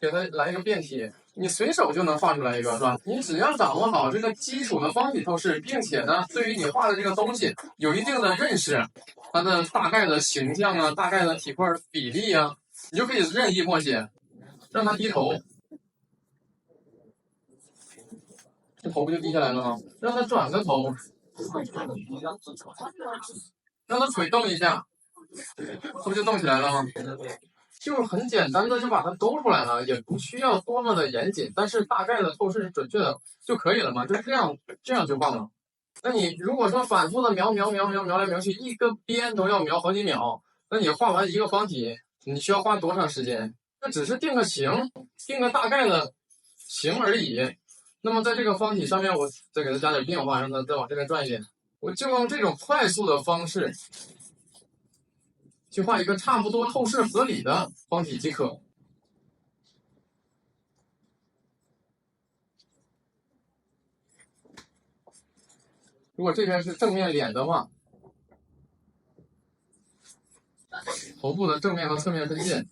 给它来一个变体，你随手就能画出来一个，是吧？你只要掌握好这个基础的方体透视，并且呢，对于你画的这个东西有一定的认识，它的大概的形象啊，大概的体块比例啊，你就可以任意默写，让它低头，这头不就低下来了吗？让它转个头，让它腿动一下，这不就动起来了吗？就是很简单的就把它勾出来了，也不需要多么的严谨，但是大概的透视是准确的就可以了嘛，就是这样就画了。那你如果说反复的描来描去，一个边都要描好几秒，那你画完一个方体，你需要花多长时间？那只是定个形，定个大概的形而已。那么在这个方体上面，我再给它加点变化，让它再往这边转一点。我就用这种快速的方式去画一个差不多透视合理的方体即可。如果这边是正面脸的话，头部的正面和侧面分界，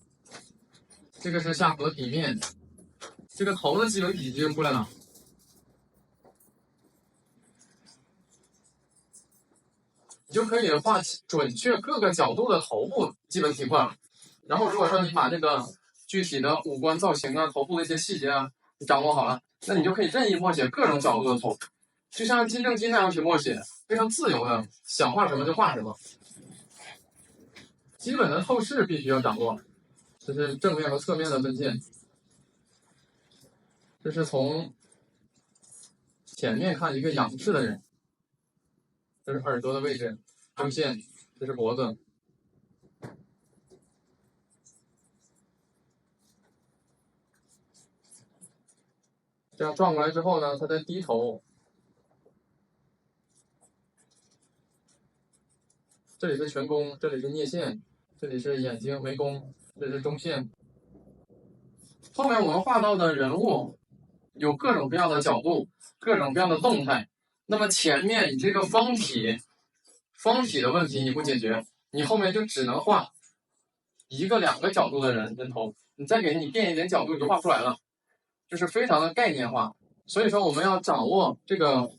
这个是下颌的底面，这个头的基本体积就出来了。你就可以画准确各个角度的头部基本体块。然后如果说你把这个具体的五官造型啊、头部的一些细节啊，你掌握好了，那你就可以任意默写各种角度的头，就像金正基那样去默写，非常自由的，想画什么就画什么。基本的透视必须要掌握，这是正面和侧面的分界，这是从前面看一个仰视的人，这是耳朵的位置，中线，这是脖子。这样转过来之后呢，他再低头，这里是颧弓，这里是颞线，这里是眼睛眉弓，这里是中线。后面我们画到的人物有各种各样的角度，各种各样的动态。那么前面你这个方体的问题你不解决，你后面就只能画一个两个角度的人头，你再给你变一点角度，你就画不出来了，就是非常的概念化。所以说我们要掌握这个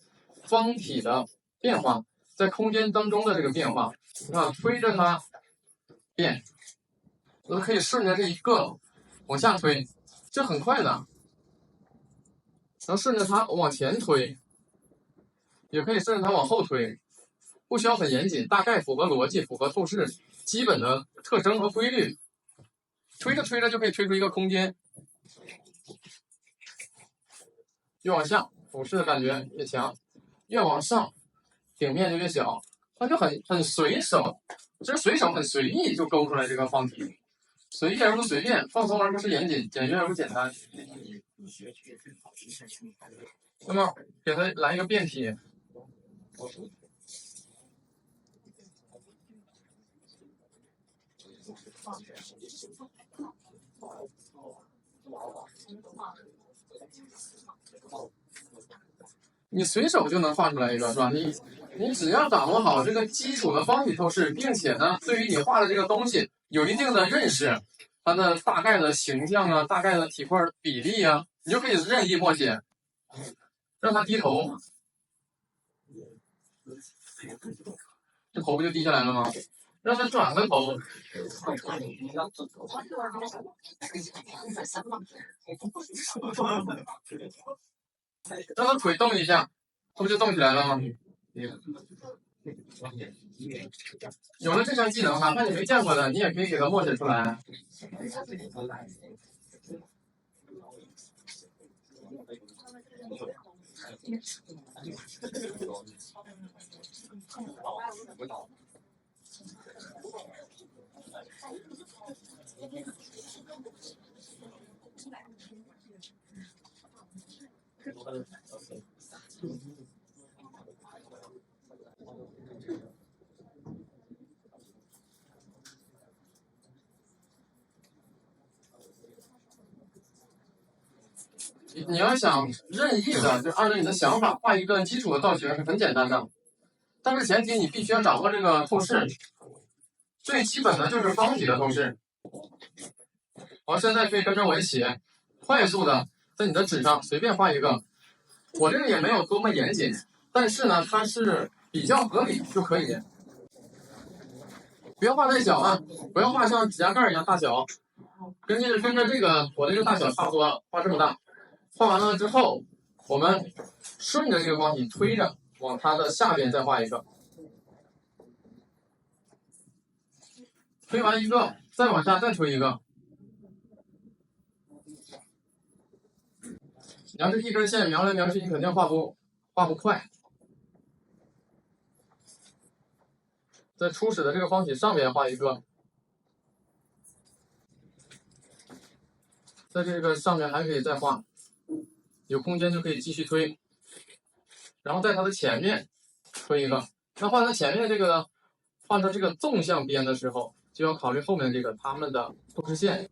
方体的变化，在空间当中的这个变化，你看推着它变，我可以顺着这一个往下推，这很快的。然后顺着它往前推，也可以顺着它往后推，不需要很严谨，大概符合逻辑，符合透视基本的特征和规律。推着推着就可以推出一个空间，越往下俯视的感觉越强，越往上顶面就越小，它就很随手，其实随手很随意就勾出来这个方体，随意而不随便，放松而不是严谨，简约而不简单。那么给它来一个变体，你随手就能画出来一个，是吧？你只要掌握好这个基础的方体透视，并且呢，对于你画的这个东西有一定的认识，它的大概的形象啊，大概的体块比例啊，你就可以任意默写，让它低头，这头不就低下来了吗？让它转个头，让它腿动一下，这不就动起来了吗？有了这项技能，哪怕你没见过的，你也可以给它默写出来。你要想任意的，就按照你的想法画一个基础的造型是很简单的，但是前提你必须要掌握这个透视，最基本的就是方体的透视。好，现在可以跟着我一起快速的在你的纸上随便画一个。我这个也没有多么严谨，但是呢，它是比较合理就可以。不要画太小啊，不要画像指甲盖一样大小，跟着这个我这个大小差不多，画这么大。画完了之后，我们顺着这个方体推着往它的下边再画一个。推完一个，再往下再推一个。你要是一根线描来描去，你肯定画不快。在初始的这个方体上面画一个，在这个上面还可以再画，有空间就可以继续推。然后在它的前面推一个。那画它前面这个，画它这个纵向边的时候，就要考虑后面这个它们的透视线。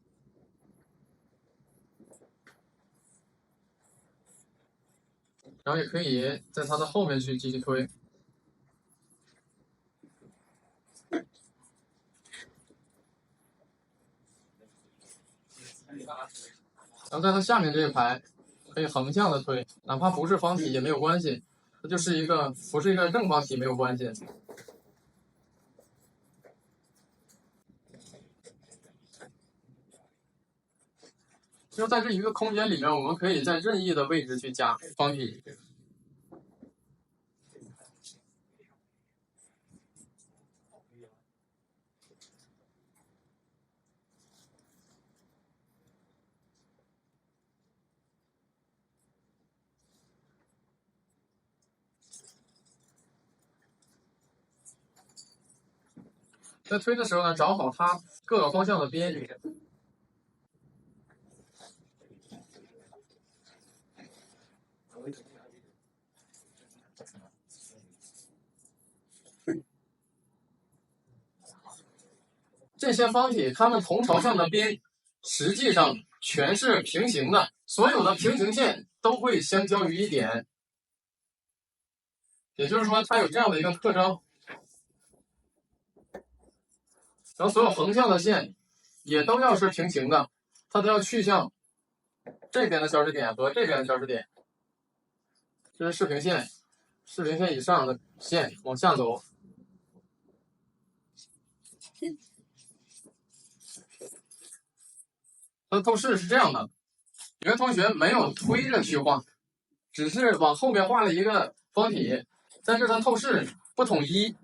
然后也可以在它的后面去继续推。然后在它下面这一排可以横向的推，哪怕不是方体也没有关系，它就是一个不是一个正方体没有关系。就在这一个空间里面，我们可以在任意的位置去加方体。在推的时候呢，找好它各个方向的边缘。这些方体它们同朝向的边实际上全是平行的，所有的平行线都会相交于一点。也就是说，它有这样的一个特征。然后所有横向的线也都要是平行的，它都要去向这边的交织点和这边的交织点。这是视平线，视平线以上的线往下走。它的透视是这样的，有些同学没有推着去画，只是往后面画了一个方体，但是它透视不统一，